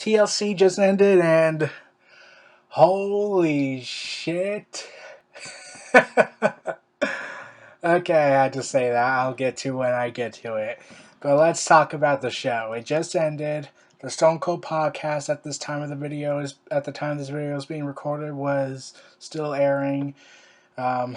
TLC just ended, and holy shit. Okay, I had to say that. I'll get to when I get to it. But let's talk about the show. It just ended. The Stone Cold podcast at this time of the video is at the time this video is being recorded was still airing. Um,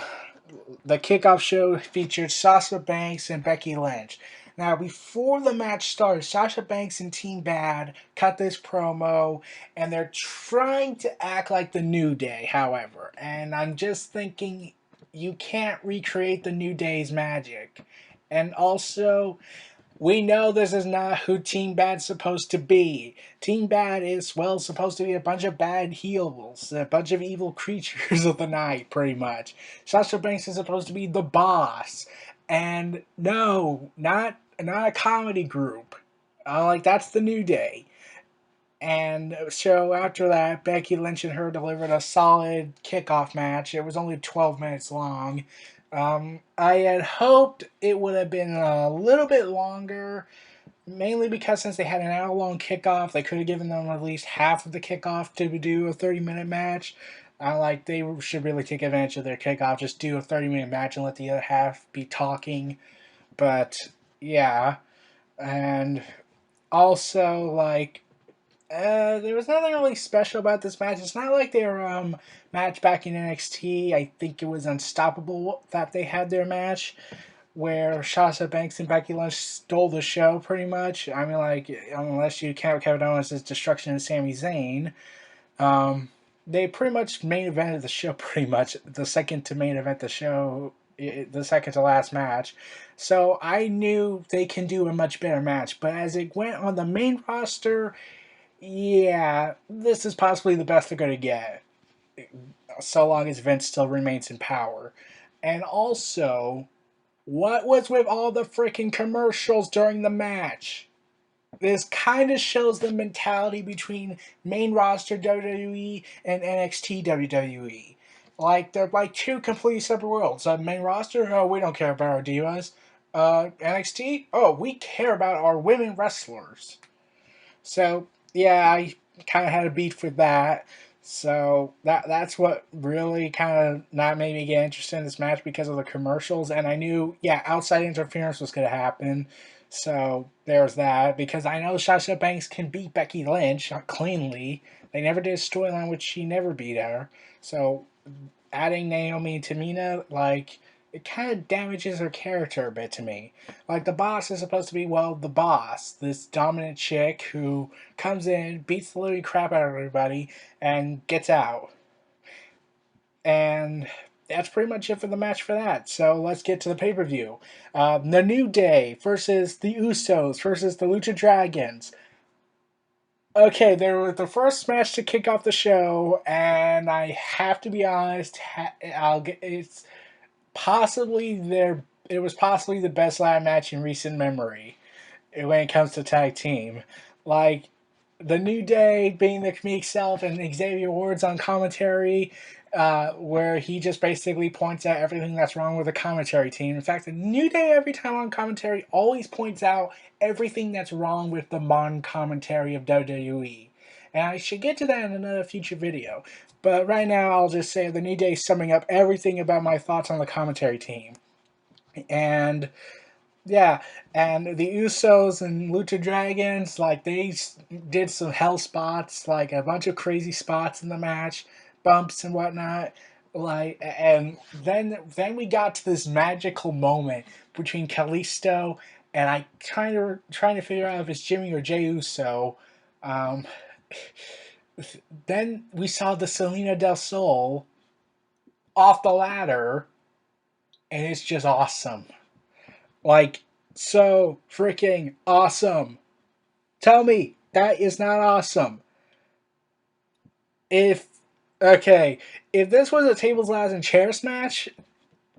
the kickoff show featured Sasha Banks and Becky Lynch. Now, before the match started, Sasha Banks and Team Bad cut this promo, and they're trying to act like the New Day, however. And I'm just thinking, you can't recreate the New Day's magic. And also, we know this is not who Team Bad's supposed to be. Team Bad is, well, supposed to be a bunch of bad heels, a bunch of evil creatures of the night, pretty much. Sasha Banks is supposed to be the boss. And no, not a comedy group. That's the New Day. And so after that, Becky Lynch and her delivered a solid kickoff match. It was only 12 minutes long. I had hoped it would have been a little bit longer, mainly because since they had an hour-long kickoff, they could have given them at least half of the kickoff to do a 30-minute match. They should really take advantage of their kickoff, just do a 30-minute match and let the other half be talking. But, yeah. And also, there was nothing really special about this match. It's not like their match back in NXT. I think it was Unstoppable that they had their match, where Sasha Banks and Becky Lynch stole the show pretty much. Unless you count Kevin Owens' destruction and Sami Zayn, they pretty much main evented the show pretty much. The second to main event the show, the second to last match. So I knew they can do a much better match. But as it went on the main roster, yeah, this is possibly the best they're going to get, so long as Vince still remains in power. And also, what was with all the freaking commercials during the match? This kind of shows the mentality between main roster WWE and NXT WWE. They're like two completely separate worlds. Main roster, oh, we don't care about our divas. NXT, oh, we care about our women wrestlers. So, yeah, I kind of had a beef with that. So that's what really kind of not made me get interested in this match, because of the commercials. And I knew, yeah, outside interference was going to happen. So there's that. Because I know Sasha Banks can beat Becky Lynch cleanly. They never did a storyline which she never beat her. So adding Naomi and Tamina, it kind of damages her character a bit to me. The boss is supposed to be, well, the boss. This dominant chick who comes in, beats the living crap out of everybody, and gets out. And that's pretty much it for the match for that. So let's get to the pay-per-view. The New Day versus the Usos versus the Lucha Dragons. Okay, they were the first match to kick off the show, and I have to be honest, it's it was possibly the best ladder match in recent memory when it comes to tag team. The New Day being the comedic self, and Xavier Woods on commentary, where he just basically points out everything that's wrong with the commentary team. In fact, the New Day every time on commentary always points out everything that's wrong with the modern commentary of WWE. And I should get to that in another future video. But right now, I'll just say the New Day summing up everything about my thoughts on the commentary team. And yeah, and the Usos and Lucha Dragons, they did some hell spots, a bunch of crazy spots in the match, bumps and whatnot. And then we got to this magical moment between Kalisto and I trying to figure out if it's Jimmy or Jey Uso. Then we saw the Selena del Sol off the ladder, and it's just awesome. So freaking awesome. Tell me that is not awesome. If this was a tables, ladders, and chairs match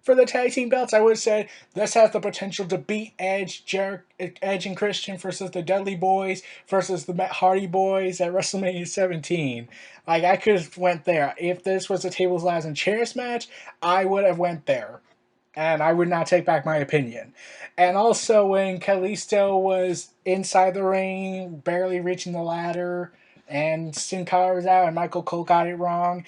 for the tag team belts, I would have said this has the potential to beat Edge and Christian versus the Dudley Boyz versus the Matt Hardy Boys at WrestleMania 17. I could have went there. If this was a tables, ladders, and chairs match, I would have went there. And I would not take back my opinion. And also when Kalisto was inside the ring, barely reaching the ladder, and Sin Cara was out, and Michael Cole got it wrong.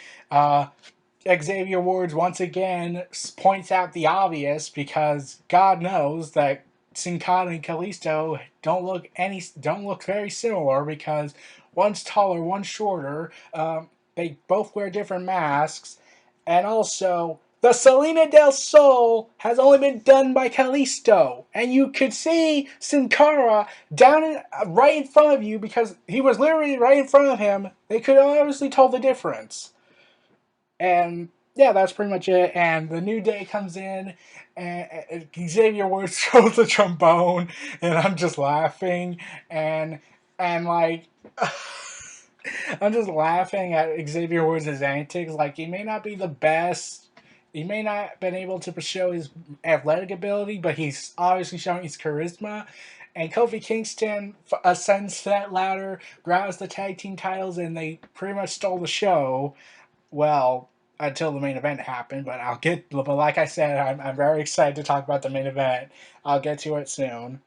Xavier Woods once again points out the obvious, because God knows that Sin Cara and Kalisto don't look very similar, because one's taller, one's shorter. They both wear different masks, and also the Selena del Sol has only been done by Kalisto, and you could see Sin Cara right in front of you, because he was literally right in front of him. They could obviously tell the difference. And yeah, that's pretty much it. And the New Day comes in, and Xavier Woods throws the trombone, and I'm just laughing, and like. I'm just laughing at Xavier Woods' antics. Like, he may not be the best. He may not have been able to show his athletic ability, but he's obviously showing his charisma. And Kofi Kingston ascends that ladder, grabs the tag team titles, and they pretty much stole the show. Well, until the main event happened, but like I said, I'm very excited to talk about the main event. I'll get to it soon.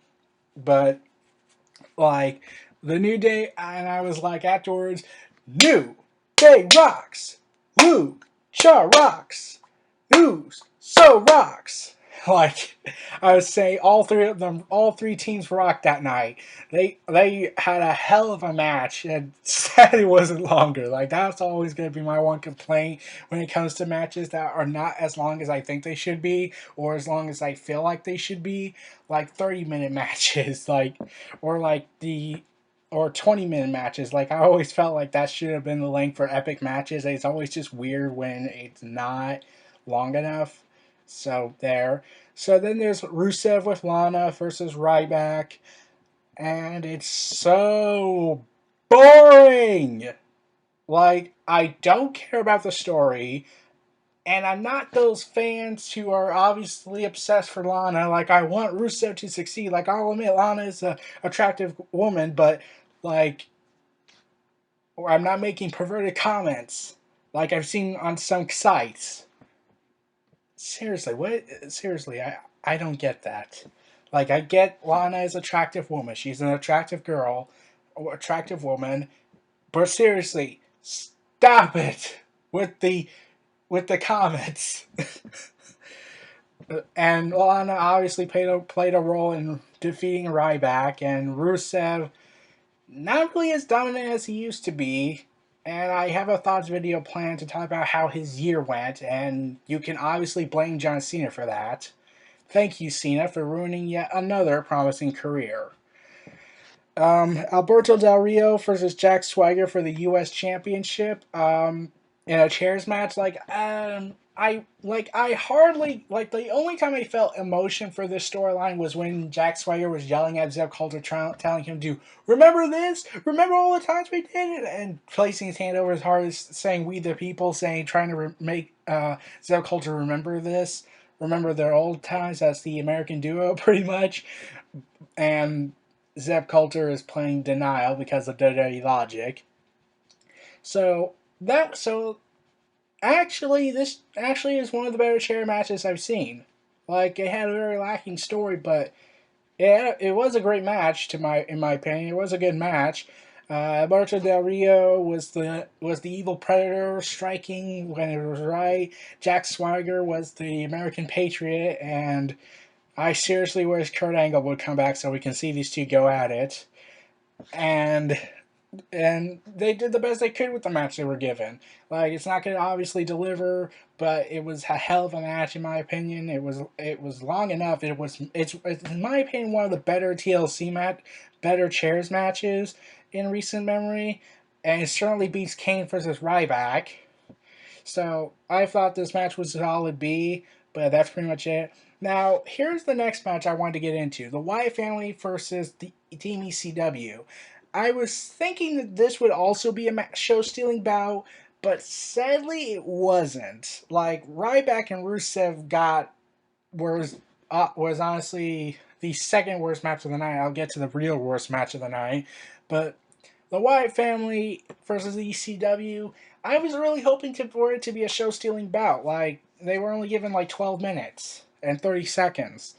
But, like, the New Day, and I was like afterwards, New Day rocks! Lucha rocks! Who's so rocks? Like, I was saying, all three teams rocked that night. They had a hell of a match, and sad it wasn't longer. Like, that's always going to be my one complaint when it comes to matches that are not as long as I think they should be, or as long as I feel like they should be. Like 30-minute matches, or 20-minute matches. Like, I always felt like that should have been the length for epic matches. It's always just weird when it's not long enough. So there. So then there's Rusev with Lana versus Ryback, and it's so boring. Like, I don't care about the story, and I'm not those fans who are obviously obsessed for Lana. Like, I want Rusev to succeed. Like, I'll admit Lana is an attractive woman, but, like, I'm not making perverted comments like I've seen on some sites. Seriously, what? Seriously, I don't get that. Like, I get Lana is an attractive woman. She's an attractive girl, or attractive woman. But seriously, stop it with the comments. And Lana obviously played a role in defeating Ryback, and Rusev not really as dominant as he used to be. And I have a thoughts video planned to talk about how his year went, and you can obviously blame John Cena for that. Thank you, Cena, for ruining yet another promising career. Alberto Del Rio versus Jack Swagger for the U.S. Championship. In a chairs match, I hardly the only time I felt emotion for this storyline was when Jack Swagger was yelling at Zeb Coulter, telling him to remember this, remember all the times we did it, and placing his hand over his heart, saying "We the People," trying to make Zeb Coulter remember this, remember their old times as the American duo, pretty much, and Zeb Coulter is playing denial because of WWE logic. This actually is one of the better chair matches I've seen. Like, it had a very lacking story, but it was a great match in my opinion. It was a good match. Alberto Del Rio was the evil predator, striking when it was right. Jack Swagger was the American patriot, and I seriously wish Kurt Angle would come back so we can see these two go at it. And they did the best they could with the match they were given. Like, it's not going to obviously deliver, but it was a hell of a match in my opinion. It was long enough. It's in my opinion one of the better TLC better chairs matches in recent memory, and it certainly beats Kane versus Ryback. So I thought this match was a solid B, but that's pretty much it. Now, here's the next match I wanted to get into. The Wyatt family versus the Team ECW. I was thinking that this would also be a show-stealing bout, but sadly it wasn't. Like, Ryback and Rusev was honestly the second worst match of the night. I'll get to the real worst match of the night. But the Wyatt family versus the ECW, I was really hoping for it to be a show-stealing bout. Like, they were only given like 12 minutes and 30 seconds.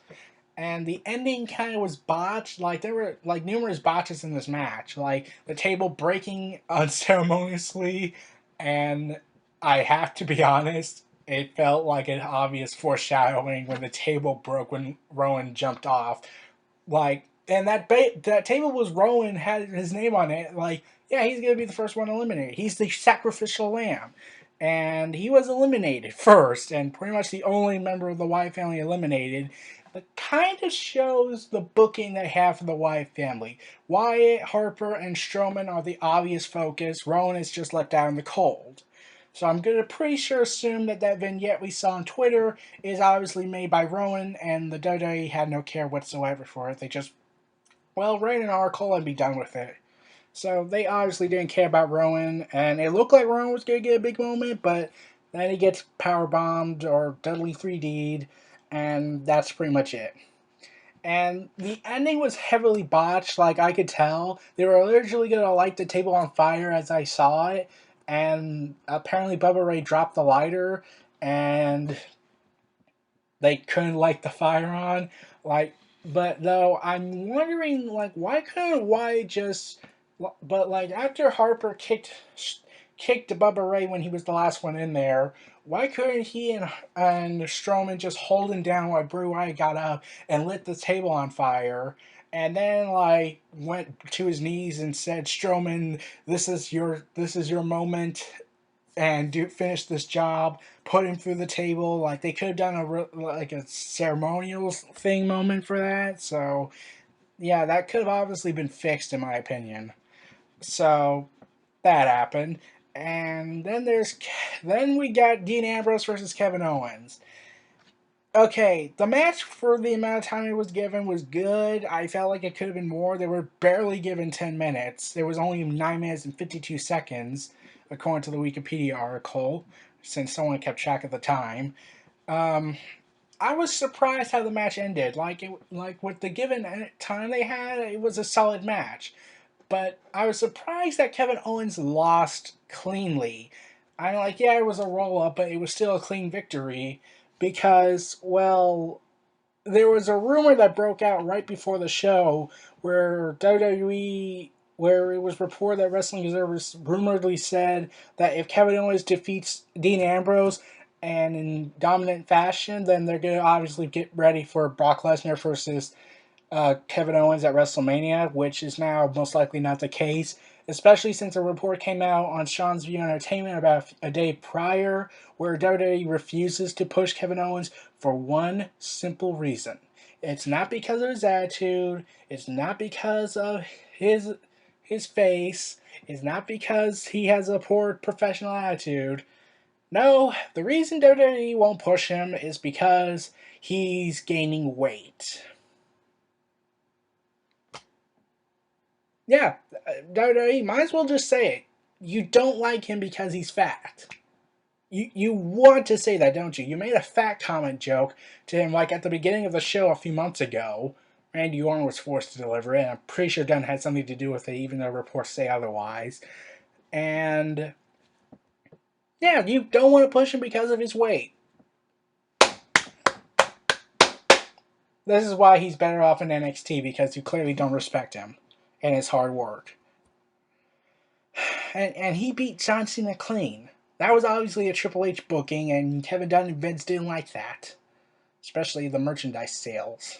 and the ending kind of was botched. Like there were like numerous botches in this match, like the table breaking unceremoniously, and I have to be honest, it felt like an obvious foreshadowing when the table broke when Rowan jumped off. Like, and that table was Rowan had his name on it. Like, yeah, he's gonna be the first one eliminated. He's the sacrificial lamb, and he was eliminated first, and pretty much the only member of the Wyatt family eliminated. It kind of shows the booking they have for the Wyatt family. Wyatt, Harper, and Strowman are the obvious focus. Rowan is just left out in the cold. So I'm gonna pretty sure assume that that vignette we saw on Twitter is obviously made by Rowan, and the WWE had no care whatsoever for it. They just, well, write an article and be done with it. So they obviously didn't care about Rowan, and it looked like Rowan was gonna get a big moment, but then he gets power bombed or Dudley 3D'd, and that's pretty much it. And the ending was heavily botched, like I could tell. They were originally going to light the table on fire as I saw it, and apparently Bubba Ray dropped the lighter, and they couldn't light the fire on. Like, but though, I'm wondering, like, why couldn't Wyatt just... But, like, after Harper kicked Bubba Ray when he was the last one in there, why couldn't he and Strowman just hold him down while Bray Wyatt got up and lit the table on fire, and then like went to his knees and said, "Strowman, this is your moment, and finish this job." Put him through the table. Like they could have done a ceremonial thing moment for that. So yeah, that could have obviously been fixed in my opinion. So that happened. And then we got Dean Ambrose versus Kevin Owens. Okay, the match for the amount of time it was given was good. I felt like it could have been more. They were barely given 10 minutes. There was only 9 minutes and 52 seconds, according to the Wikipedia article, since someone kept track of the time. Um, I was surprised how the match ended. Like with the given time they had, it was a solid match. But I was surprised that Kevin Owens lost cleanly. I'm like, yeah, it was a roll up, but it was still a clean victory because, well, there was a rumor that broke out right before the show where WWE, where it was reported that Wrestling Observers rumoredly said that if Kevin Owens defeats Dean Ambrose and in dominant fashion, then they're going to obviously get ready for Brock Lesnar versus Kevin Owens at WrestleMania, which is now most likely not the case, especially since a report came out on Sean's View Entertainment about a day prior where WWE refuses to push Kevin Owens for one simple reason. It's not because of his attitude, it's not because of his face, it's not because he has a poor professional attitude. No, the reason WWE won't push him is because he's gaining weight. Yeah, WWE might as well just say it. You don't like him because he's fat. You want to say that, don't you? You made a fat comment joke to him like at the beginning of the show a few months ago. Randy Orton was forced to deliver it, and I'm pretty sure Dunn had something to do with it, even though reports say otherwise. And yeah, you don't want to push him because of his weight. This is why he's better off in NXT, because you clearly don't respect him and his hard work. And he beat John Cena clean. That was obviously a Triple H booking, and Kevin Dunn and Vince didn't like that. Especially the merchandise sales.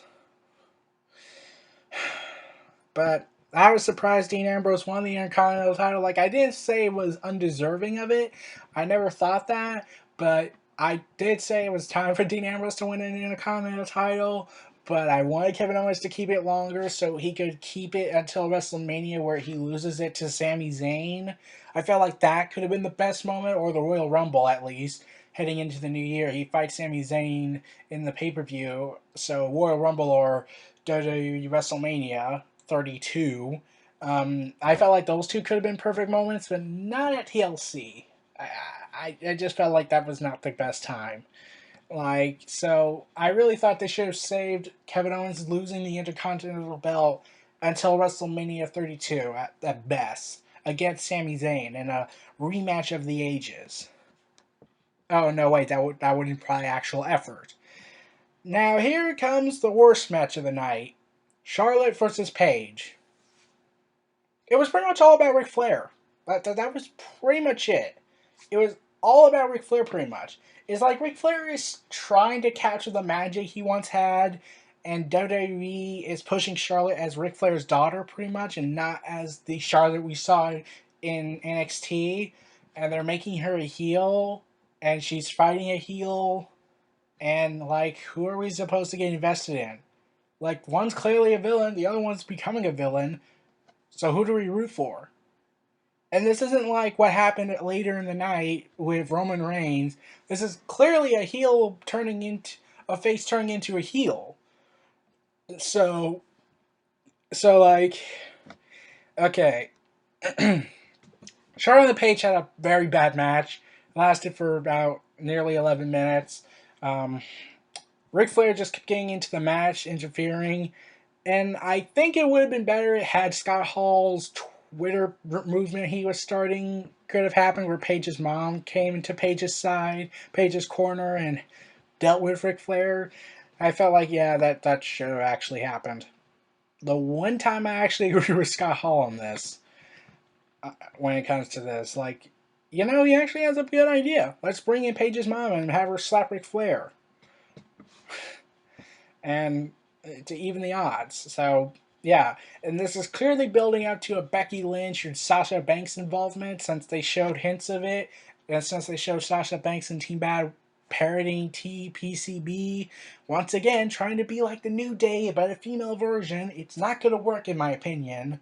But I was surprised Dean Ambrose won the Intercontinental title. Like, I didn't say it was undeserving of it. I never thought that. But I did say it was time for Dean Ambrose to win an Intercontinental title. But I wanted Kevin Owens to keep it longer so he could keep it until WrestleMania where he loses it to Sami Zayn. I felt like that could have been the best moment, or the Royal Rumble at least, heading into the new year. He fights Sami Zayn in the pay-per-view, so Royal Rumble or WWE WrestleMania 32. I felt like those two could have been perfect moments, but not at TLC. I just felt like that was not the best time. Like, so I really thought they should have saved Kevin Owens losing the Intercontinental belt until WrestleMania 32 at best against Sami Zayn in a rematch of the ages. Oh no, wait, that would imply actual effort. Now here comes the worst match of the night. Charlotte versus Paige. It was pretty much all about Ric Flair. That was pretty much it. It was all about Ric Flair pretty much. It's like Ric Flair is trying to capture the magic he once had, and WWE is pushing Charlotte as Ric Flair's daughter pretty much, and not as the Charlotte we saw in NXT. And they're making her a heel, and she's fighting a heel, and like, who are we supposed to get invested in? Like, one's clearly a villain, the other one's becoming a villain, so who do we root for? And this isn't like what happened later in the night with Roman Reigns. This is clearly a heel turning into a face turning into a heel. So like, okay. Charlotte and Paige had a very bad match. It lasted for about nearly 11 minutes. Ric Flair just kept getting into the match, interfering. And I think it would have been better had Scott Hall's Twitter movement he was starting could have happened, where Paige's mom came into Paige's side, Paige's corner, and dealt with Ric Flair. I felt like, yeah, that should have actually happened. The one time I actually agree with Scott Hall on this, when it comes to this, like, he actually has a good idea. Let's bring in Paige's mom and have her slap Ric Flair. And to even the odds. So, yeah. And this is clearly building up to a Becky Lynch and Sasha Banks involvement, since they showed hints of it. And since they showed Sasha Banks and Team Bad parodying TPCB, once again, trying to be like the New Day, but a female version. It's not going to work, in my opinion.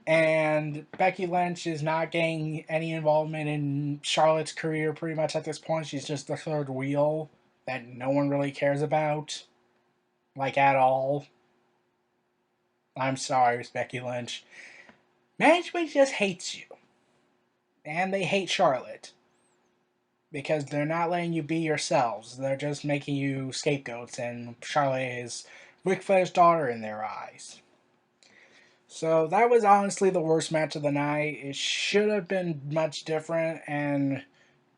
And Becky Lynch is not getting any involvement in Charlotte's career pretty much at this point. She's just the third wheel that no one really cares about. Like, at all. I'm sorry, Becky Lynch. Management just hates you. And they hate Charlotte. Because they're not letting you be yourselves. They're just making you scapegoats, and Charlotte is Ric Flair's daughter in their eyes. So that was honestly the worst match of the night. It should have been much different, and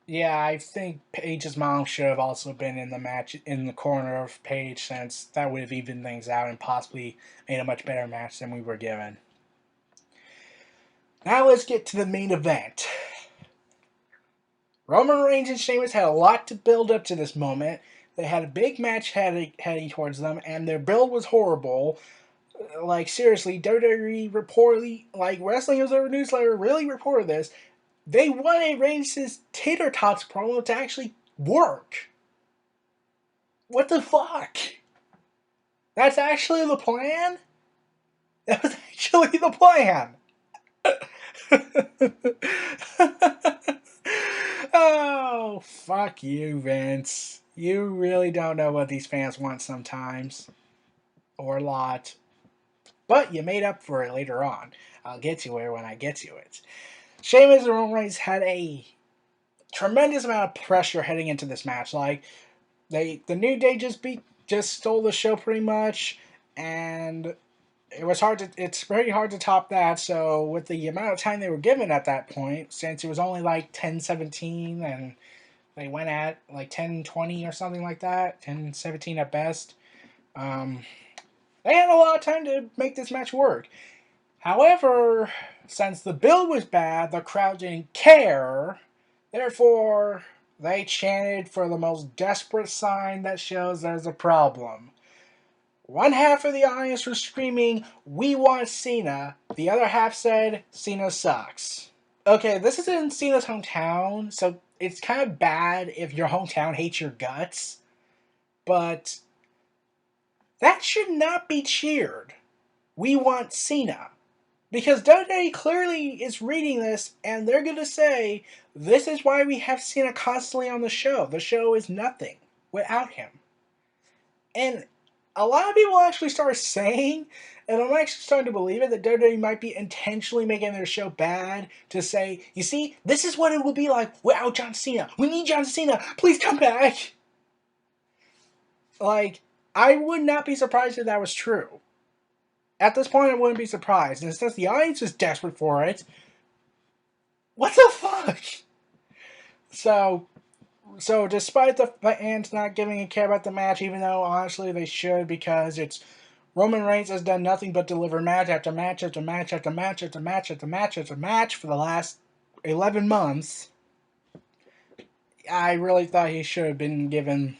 yeah, I think Paige's mom should have also been in the match, in the corner of Paige, since that would have evened things out and possibly made a much better match than we were given. Now let's get to the main event. Roman Reigns and Sheamus had a lot to build up to this moment. They had a big match heading towards them, and their build was horrible. Like, seriously, WWE reportedly, like, Wrestling Observer Newsletter really reported this. They wanted Reigns' tater tots promo to actually work. What the fuck? That's actually the plan? That was actually the plan. Oh, fuck you, Vince. You really don't know what these fans want sometimes. Or a lot. But you made up for it later on. I'll get to it when I get to it. Sheamus and Roman Reigns had a tremendous amount of pressure heading into this match. Like, the New Day just stole the show pretty much, and it's very hard to top that. So with the amount of time they were given at that point, since it was only like 10-17, and they went at like 10-20 or something like that, 10-17 at best, they had a lot of time to make this match work. However, since the build was bad, the crowd didn't care. Therefore, they chanted for the most desperate sign that shows there's a problem. One half of the audience was screaming, "We want Cena." The other half said, "Cena sucks." Okay, this is in Cena's hometown, so it's kind of bad if your hometown hates your guts. But that should not be cheered. We want Cena. Because WWE clearly is reading this, and they're going to say, this is why we have Cena constantly on the show. The show is nothing without him. And a lot of people actually started saying, and I'm actually starting to believe it, that WWE might be intentionally making their show bad to say, you see, this is what it would be like without John Cena. We need John Cena. Please come back. Like, I would not be surprised if that was true. At this point, I wouldn't be surprised. And since the audience is desperate for it, what the fuck? So, So despite the fans not giving a care about the match, even though honestly they should, because it's Roman Reigns has done nothing but deliver match after match after match after match after match after match after match for the last 11 months. I really thought he should have been given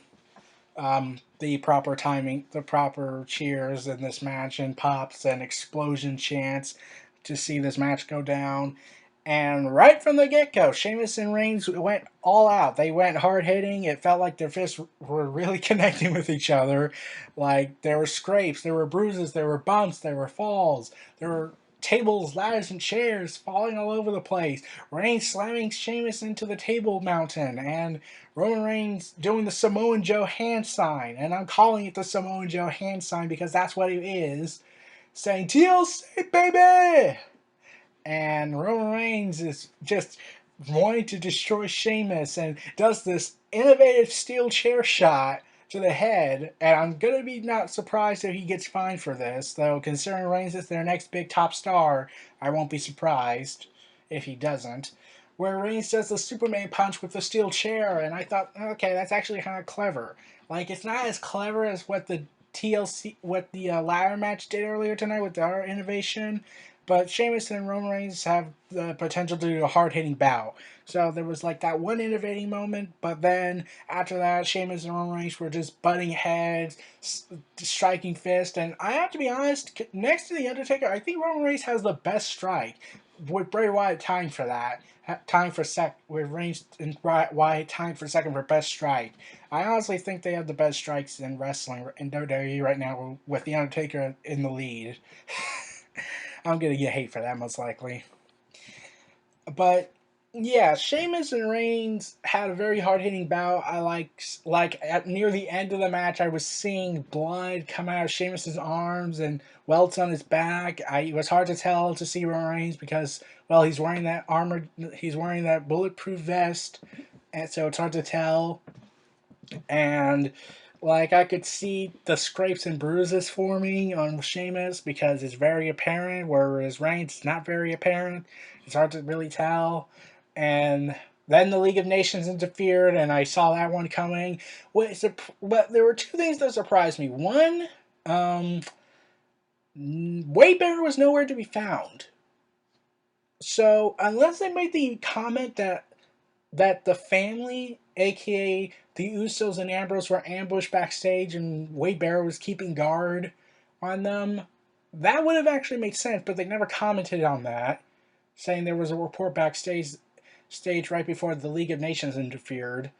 the proper timing, the proper cheers in this match, and pops and explosion chants to see this match go down. And right from the get-go, Sheamus and Reigns went all out. They went hard-hitting. It felt like their fists were really connecting with each other. Like, there were scrapes, there were bruises, there were bumps, there were falls, there were tables, ladders, and chairs falling all over the place. Reigns slamming Sheamus into the table mountain, and Roman Reigns doing the Samoan Joe hand sign. And I'm calling it the Samoan Joe hand sign because that's what it is. Saying, TLC, baby! And Roman Reigns is just wanting to destroy Sheamus and does this innovative steel chair shot to the head. And I'm going to be not surprised if he gets fined for this, though considering Reigns is their next big top star, I won't be surprised if he doesn't. Where Reigns does the Superman punch with the steel chair, and I thought, okay, that's actually kind of clever. Like, it's not as clever as what the ladder match did earlier tonight with our innovation, but Sheamus and Roman Reigns have the potential to do a hard-hitting bout. So there was like that one innovating moment, but then after that, Sheamus and Roman Reigns were just butting heads, striking fists, and I have to be honest, next to The Undertaker, I think Roman Reigns has the best strike, with Bray Wyatt tying for that. With Reigns and Wyatt tying for second for best strike. I honestly think they have the best strikes in wrestling in WWE right now, with The Undertaker in the lead. I'm gonna get hate for that most likely. But yeah, Sheamus and Reigns had a very hard hitting bout. I like at near the end of the match, I was seeing blood come out of Sheamus's arms and welts on his back. It was hard to tell to see Roman Reigns because well, he's wearing that armor, he's wearing that bulletproof vest, and so it's hard to tell. And like I could see the scrapes and bruises forming on Sheamus because it's very apparent, whereas Reigns is not very apparent. It's hard to really tell. And then the League of Nations interfered, and I saw that one coming. But there were two things that surprised me. One, Wade Barrett was nowhere to be found. So unless they made the comment that the family, aka the Usos and Ambrose, were ambushed backstage and Wade Barrett was keeping guard on them, that would have actually made sense, but they never commented on that, saying there was a report backstage right before the League of Nations interfered.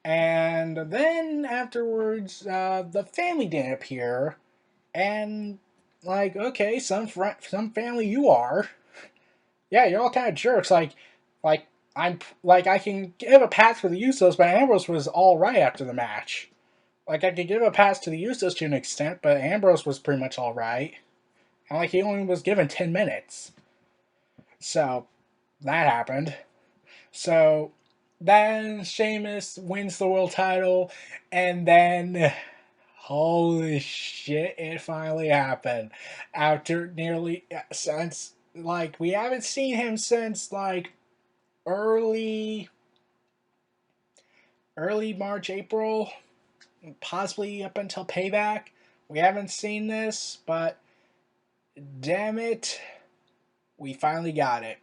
And then afterwards, the family didn't appear, and like, okay, some family you are. Yeah, you're all kind of jerks. Like I can give a pass for the Usos, but Ambrose was all right after the match. Like I could give a pass to the Usos to an extent, but Ambrose was pretty much all right. And like he only was given 10 minutes. So that happened. So then Sheamus wins the world title, and then holy shit, it finally happened. After nearly since like we haven't seen him since like early March, April, possibly up until Payback. We haven't seen this, but damn it, we finally got it.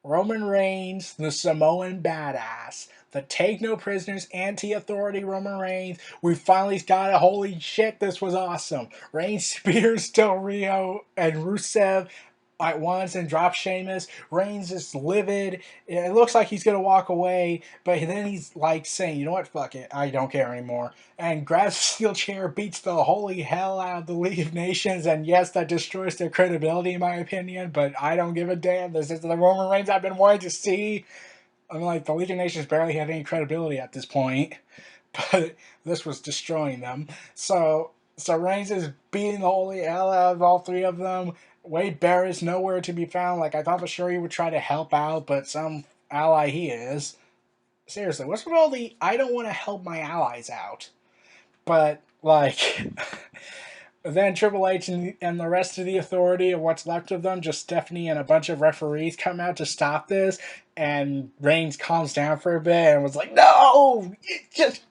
Roman Reigns, the Samoan badass, the take no prisoners, anti-authority Roman Reigns. We finally got it. Holy shit, this was awesome. Reigns spears Del Rio and Rusev at once and drops Sheamus. Reigns is livid. It looks like he's going to walk away, but then he's like saying, you know what, fuck it, I don't care anymore. And grabs a steel chair, beats the holy hell out of the League of Nations, and yes, that destroys their credibility in my opinion, but I don't give a damn. This is the Roman Reigns I've been wanting to see. I'm like, the League of Nations barely had any credibility at this point, but this was destroying them. So Reigns is beating the holy hell out of all three of them. Wade Barrett's nowhere to be found. Like, I thought for sure he would try to help out, but some ally he is. Seriously, what's with all the I don't want to help my allies out? But, like, Then Triple H and the rest of the authority, or what's left of them, just Stephanie and a bunch of referees, come out to stop this. And Reigns calms down for a bit and was like, "No, just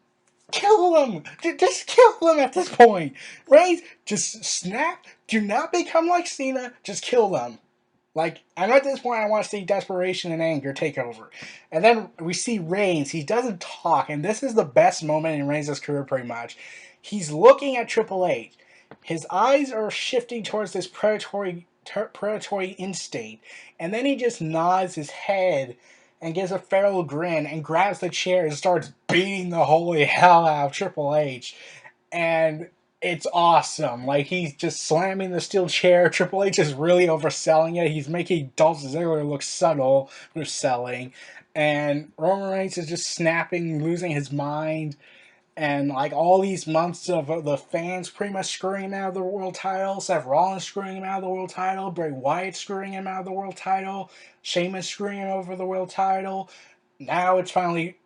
kill them. Just kill them at this point. Reigns, just snap. Do not become like Cena. Just kill them." Like, I'm at this point, I want to see desperation and anger take over. And then we see Reigns. He doesn't talk, and this is the best moment in Reigns' career, pretty much. He's looking at Triple H. His eyes are shifting towards this predatory instinct, and then he just nods his head and gives a feral grin and grabs the chair and starts beating the holy hell out of Triple H. And it's awesome. Like, he's just slamming the steel chair. Triple H is really overselling it. He's making Dolph Ziggler look subtle with selling. And Roman Reigns is just snapping, losing his mind. And, like, all these months of the fans pretty much screwing him out of the world title. Seth Rollins screwing him out of the world title. Bray Wyatt screwing him out of the world title. Sheamus screwing him over the world title. Now it's finally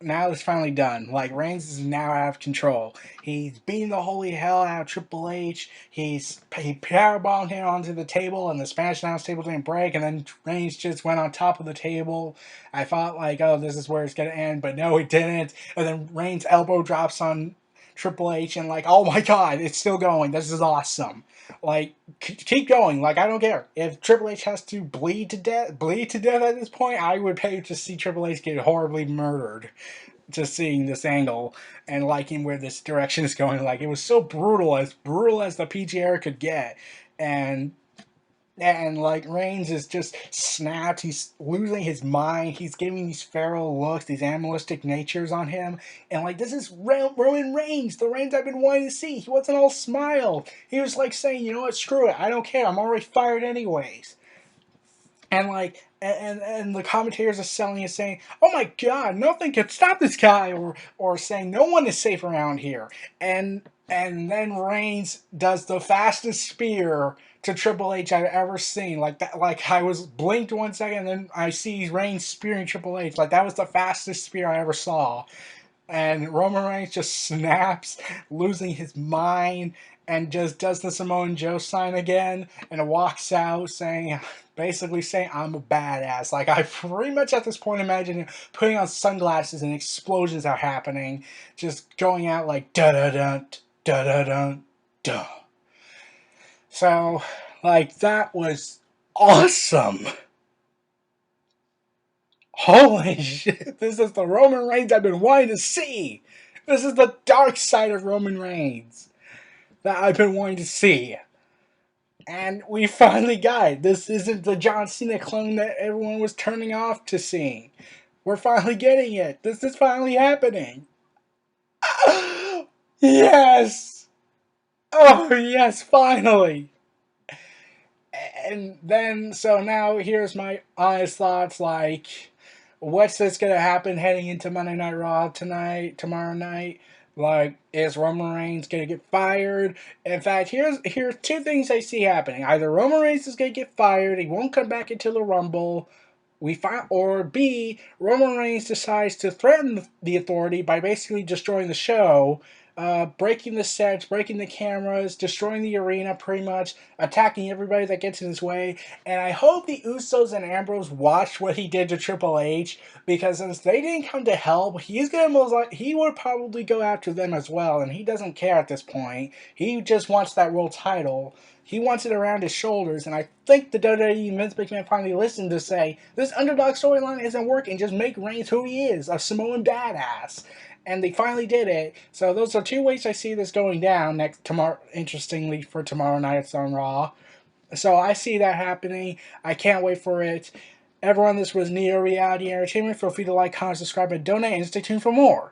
done. Like, Reigns is now out of control. He's beating the holy hell out of Triple H. He powerbombed him onto the table, and the Spanish announce table didn't break. And then Reigns just went on top of the table. I thought, like, oh, this is where it's gonna end, but no, it didn't. And then Reigns elbow drops on Triple H, and like, oh my God, it's still going. This is awesome. Like, keep going. Like, I don't care if Triple H has to bleed to death at this point. I would pay to see Triple H get horribly murdered. Just seeing this angle and liking where this direction is going. Like, it was so brutal as the PG era could get, and like, Reigns is just snapped. He's losing his mind. He's giving these feral looks, these animalistic natures on him. And, like, this is Roman Reigns, the Reigns I've been wanting to see. He wasn't all smile. He was like saying, you know what, screw it. I don't care. I'm already fired anyways. And, like, and the commentators are selling it, saying, oh my God, nothing can stop this guy. Or saying, no one is safe around here. And then Reigns does the fastest spear to Triple H I've ever seen. Like that, like, I was blinked 1 second, and then I see Reigns spearing Triple H. Like, that was the fastest spear I ever saw. And Roman Reigns just snaps, losing his mind, and just does the Samoan Joe sign again, and walks out basically saying, I'm a badass. Like, I pretty much at this point imagine putting on sunglasses and explosions are happening, just going out like da-da-dun, da-da-dun, da. So, like, that was awesome. Holy shit, this is the Roman Reigns I've been wanting to see. This is the dark side of Roman Reigns that I've been wanting to see. And we finally got it. This isn't the John Cena clone that everyone was turning off to seeing. We're finally getting it. This is finally happening. Yes! Oh, yes, finally! And then, so now here's my honest thoughts, like, what's this gonna happen heading into Monday Night Raw tomorrow night? Like, is Roman Reigns gonna get fired? In fact, here's two things I see happening. Either Roman Reigns is gonna get fired, he won't come back into the Rumble, or B, Roman Reigns decides to threaten the authority by basically destroying the show, breaking the sets, breaking the cameras, destroying the arena pretty much, attacking everybody that gets in his way. And I hope the Usos and Ambrose watched what he did to Triple H, because since they didn't come to help, he would probably go after them as well, and he doesn't care at this point. He just wants that world title. He wants it around his shoulders, and I think the WWE Vince McMahon finally listened to say, this underdog storyline isn't working, just make Reigns who he is, a Samoan badass. And they finally did it. So those are two ways I see this going down tomorrow. Interestingly, for tomorrow night, it's on Raw. So I see that happening. I can't wait for it. Everyone, this was Neo Reality Entertainment. Feel free to like, comment, subscribe, and donate, and stay tuned for more.